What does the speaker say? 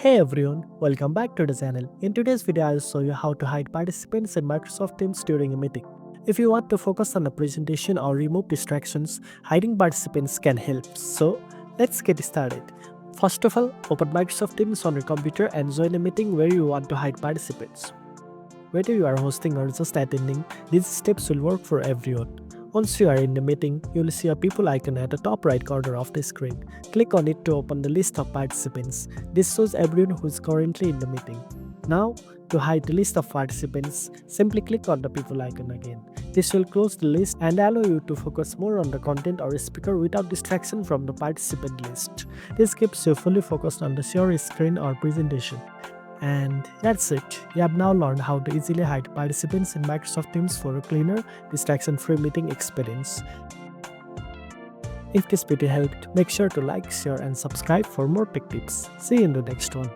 Hey everyone, welcome back to the channel. In today's video, I'll show you how to hide participants in Microsoft Teams during a meeting. If you want to focus on a presentation or remove distractions, hiding participants can help. So, let's get started. First of all, open Microsoft Teams on your computer and join a meeting where you want to hide participants. Whether you are hosting or just attending, these steps will work for everyone. Once you are in the meeting, you will see a people icon at the top right corner of the screen. Click on it to open the list of participants. This shows everyone who is currently in the meeting. Now, to hide the list of participants, simply click on the people icon again. This will close the list and allow you to focus more on the content or speaker without distraction from the participant list. This keeps you fully focused on the your screen or presentation. And that's it. You have now learned how to easily hide participants in Microsoft Teams for a cleaner, distraction-free meeting experience. If this video helped, make sure to like, share and subscribe for more tech tips. See you in the next one.